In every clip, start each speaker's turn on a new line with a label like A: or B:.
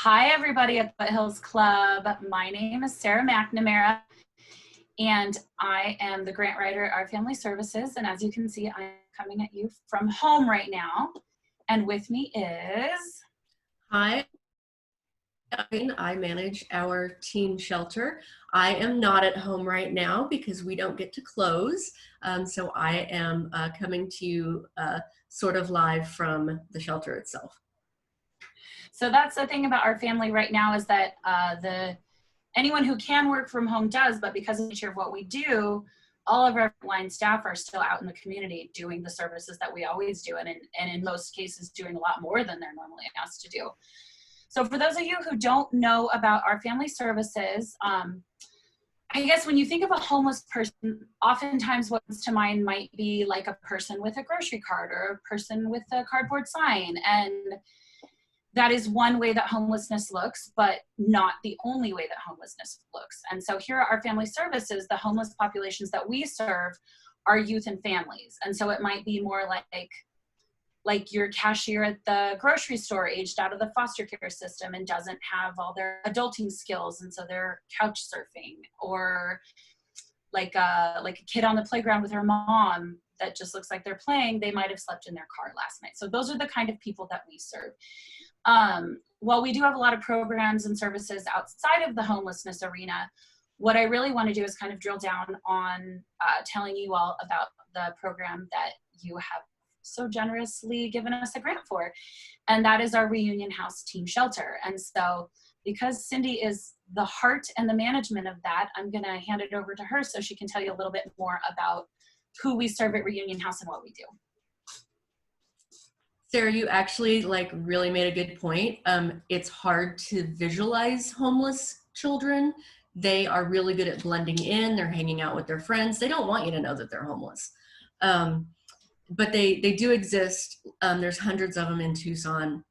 A: Hi, everybody at Foothills Club. My name is Sarah McNamara, and I am the grant writer at Our Family Services. And as you can see, I'm coming at you from home right now. And with me is...
B: Hi, I manage our teen shelter. I am not at home right now because we don't get to close. So I am coming to you sort of live from the shelter itself.
A: So that's the thing about our family right now is that anyone who can work from home does, but because of the nature of what we do, all of our line staff are still out in the community doing the services that we always do, and in most cases doing a lot more than they're normally asked to do. So for those of you who don't know about Our Family Services, I guess when you think of a homeless person, oftentimes what comes to mind might be like a person with a grocery cart or a person with a cardboard sign. And that is one way that homelessness looks, but not the only way that homelessness looks. And so here at Our Family Services, the homeless populations that we serve are youth and families. And so it might be more like your cashier at the grocery store aged out of the foster care system and doesn't have all their adulting skills, and so they're couch surfing, or like a kid on the playground with her mom that just looks like they're playing. They might have slept in their car last night. So those are the kind of people that we serve. While we do have a lot of programs and services outside of the homelessness arena, what I really want to do is kind of drill down on telling you all about the program that you have so generously given us a grant for, and that is our Reunion House Teen Shelter. And so because Cindy is the heart and the management of that, I'm going to hand it over to her so she can tell you a little bit more about who we serve at Reunion House and what we do.
B: Sarah, you actually really made a good point. It's hard to visualize homeless children. They are really good at blending in. They're hanging out with their friends. They don't want you to know that they're homeless. But they do exist. There's hundreds of them in Tucson.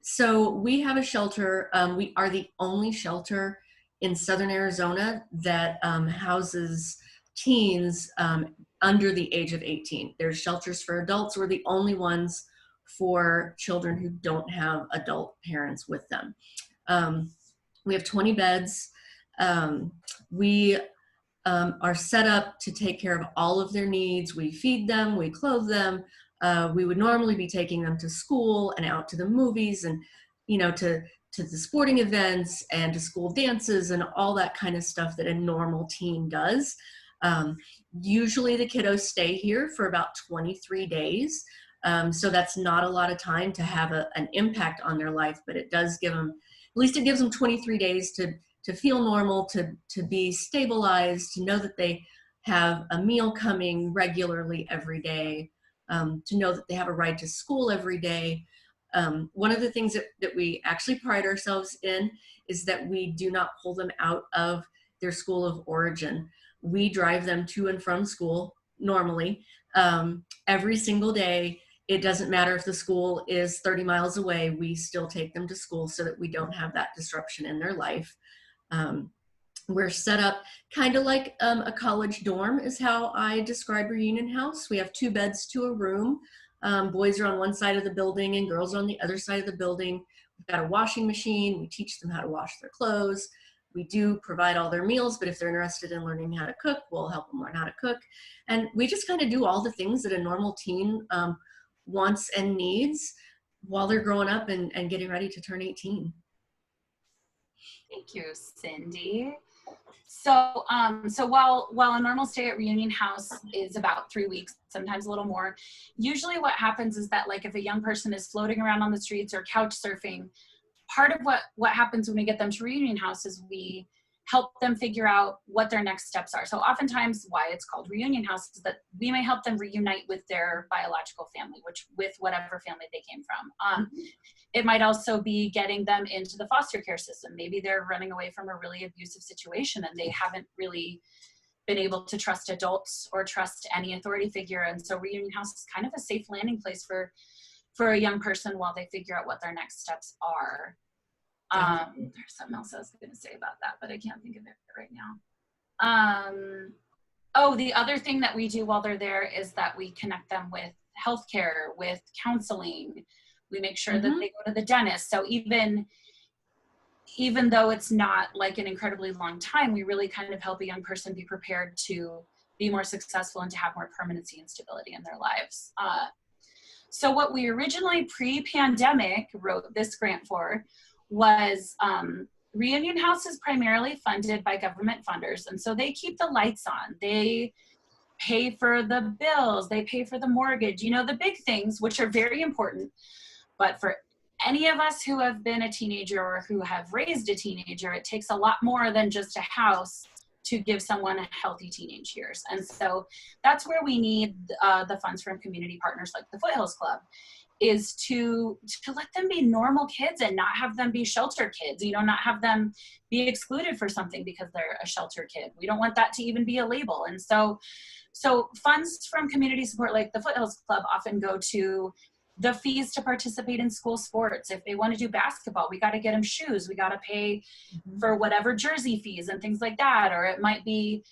B: So we have a shelter. We are the only shelter in Southern Arizona that houses teens under the age of 18. There's shelters for adults. We're the only ones for children who don't have adult parents with them. We have 20 beds. We are set up to take care of all of their needs. We feed them, we clothe them. We would normally be taking them to school and out to the movies and, to the sporting events and to school dances and all that kind of stuff that a normal teen does. Usually the kiddos stay here for about 23 days. So that's not a lot of time to have an impact on their life, but it does give them, at least it gives them 23 days to feel normal, to be stabilized, to know that they have a meal coming regularly every day, to know that they have a ride to school every day. One of the things that we actually pride ourselves in is that we do not pull them out of their school of origin. We drive them to and from school normally, every single day. It doesn't matter if the school is 30 miles away, we still take them to school so that we don't have that disruption in their life. We're set up kind of like a college dorm is how I describe Reunion House. We have 2 beds to a room. Boys are on one side of the building and girls are on the other side of the building. We've got a washing machine. We teach them how to wash their clothes. We do provide all their meals, but if they're interested in learning how to cook, we'll help them learn how to cook. And we just kind of do all the things that a normal teen wants and needs while they're growing up and getting ready to turn 18.
A: Thank you, Cindy. So, while a normal stay at Reunion House is about 3 weeks, sometimes a little more, usually what happens is that if a young person is floating around on the streets or couch surfing, part of what happens when we get them to Reunion House is we help them figure out what their next steps are. So oftentimes why it's called Reunion House is that we may help them reunite with their biological family, with whatever family they came from. It might also be getting them into the foster care system. Maybe they're running away from a really abusive situation and they haven't really been able to trust adults or trust any authority figure. And so Reunion House is kind of a safe landing place for a young person while they figure out what their next steps are. There's something else I was going to say about that, but I can't think of it right now. The other thing that we do while they're there is that we connect them with healthcare, with counseling, We make sure that they go to the dentist. So even though it's not like an incredibly long time, we really kind of help a young person be prepared to be more successful and to have more permanency and stability in their lives. So what we originally pre-pandemic wrote this grant for was Reunion House is primarily funded by government funders. And so they keep the lights on. They pay for the bills. They pay for the mortgage, you know, the big things, which are very important. But for any of us who have been a teenager or who have raised a teenager, it takes a lot more than just a house to give someone a healthy teenage years. And so that's where we need the funds from community partners like the Foothills Club, is to let them be normal kids and not have them be shelter kids, you know, not have them be excluded for something because they're a shelter kid. We don't want that to even be a label. And so funds from community support like the Foothills Club often go to the fees to participate in school sports. If they want to do basketball, we got to get them shoes. We got to pay for whatever jersey fees and things like that. Or it might be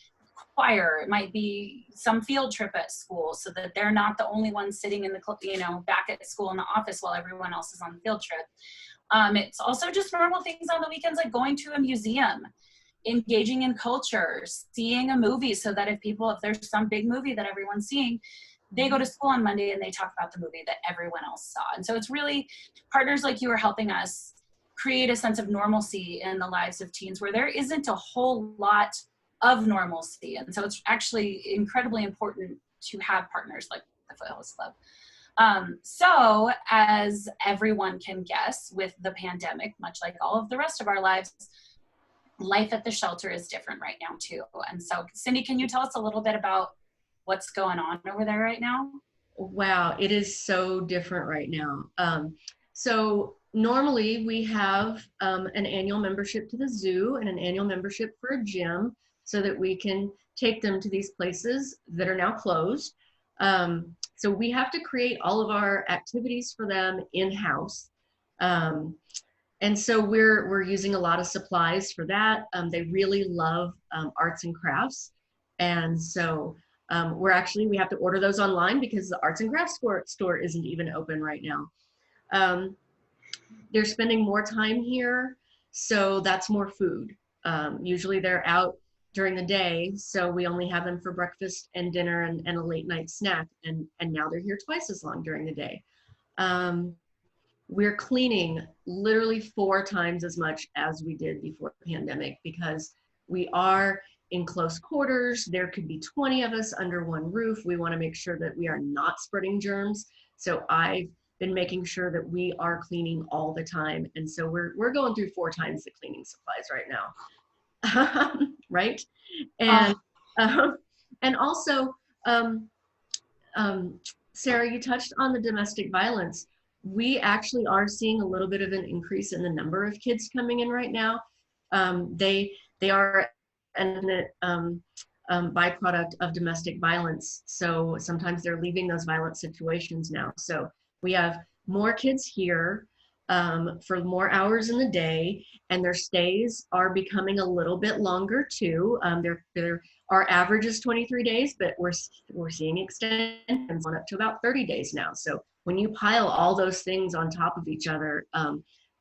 A: choir, it might be some field trip at school so that they're not the only ones sitting in the, you know, back at school in the office while everyone else is on the field trip. It's also just normal things on the weekends, like going to a museum, engaging in culture, seeing a movie, so that if there's some big movie that everyone's seeing, they go to school on Monday and they talk about the movie that everyone else saw. And so it's really partners like you are helping us create a sense of normalcy in the lives of teens where there isn't a whole lot of normalcy. And so it's actually incredibly important to have partners like the Foothills Club. So as everyone can guess, with the pandemic, much like all of the rest of our lives, life at the shelter is different right now too. And so Cindy, can you tell us a little bit about what's going on over there right now?
B: Wow, it is so different right now. So normally we have an annual membership to the zoo and an annual membership for a gym so that we can take them to these places that are now closed. So we have to create all of our activities for them in-house. And so we're using a lot of supplies for that. They really love arts and crafts. And so we have to order those online because the arts and crafts store isn't even open right now. They're spending more time here, so that's more food. Usually they're out during the day, so we only have them for breakfast and dinner and a late night snack, and now they're here twice as long during the day. We're cleaning literally 4 times as much as we did before the pandemic because we are in close quarters. There could be 20 of us under one roof. We want to make sure that we are not spreading germs. So I've been making sure that we are cleaning all the time. And so we're going through 4 times the cleaning supplies right now. Right? And also, Sarah, you touched on the domestic violence. We actually are seeing a little bit of an increase in the number of kids coming in right now. They are an byproduct of domestic violence. So sometimes they're leaving those violent situations now. So we have more kids here for more hours in the day, and their stays are becoming a little bit longer too. Our average is 23 days, but we're seeing extensions on up to about 30 days now. So when you pile all those things on top of each other,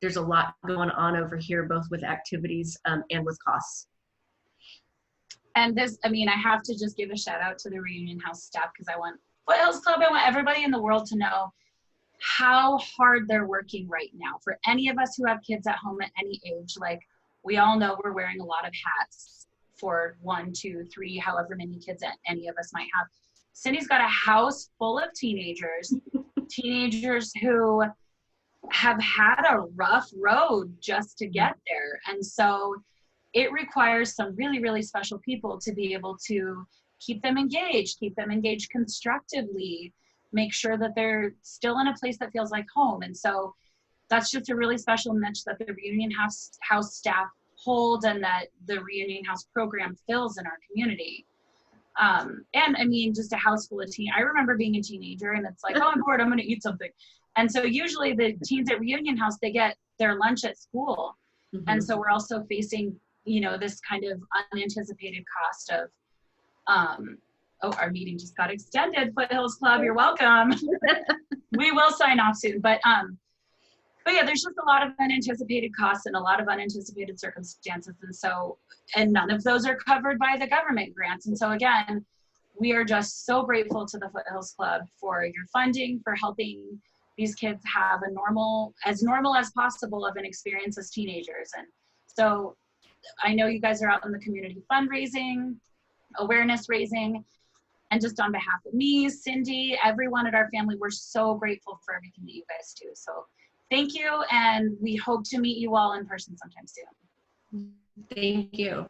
B: there's a lot going on over here, both with activities and with costs.
A: And this, I mean, I have to just give a shout out to the Reunion House staff because I want Foothills Club, I want everybody in the world to know how hard they're working right now. For any of us who have kids at home at any age, like we all know we're wearing a lot of hats for 1, 2, 3, however many kids any of us might have. Cindy's got a house full of teenagers who have had a rough road just to get there. And so it requires some really, really special people to be able to keep them engaged constructively, make sure that they're still in a place that feels like home. And so that's just a really special niche that the Reunion House staff hold and that the Reunion House program fills in our community. And I mean, just a house full of I remember being a teenager and it's like, oh, I'm bored, I'm gonna eat something. And so usually the teens at Reunion House, they get their lunch at school. Mm-hmm. And so we're also facing, you know, this kind of unanticipated cost of, our meeting just got extended. Foothills Club, you're welcome. We will sign off soon. But But yeah, there's just a lot of unanticipated costs and a lot of unanticipated circumstances. And none of those are covered by the government grants. And so again, we are just so grateful to the Foothills Club for your funding, for helping these kids have as normal as possible of an experience as teenagers. And so I know you guys are out in the community fundraising, awareness raising, and just on behalf of me, Cindy, everyone at our family, we're so grateful for everything that you guys do. So thank you, and we hope to meet you all in person sometime soon.
B: Thank you.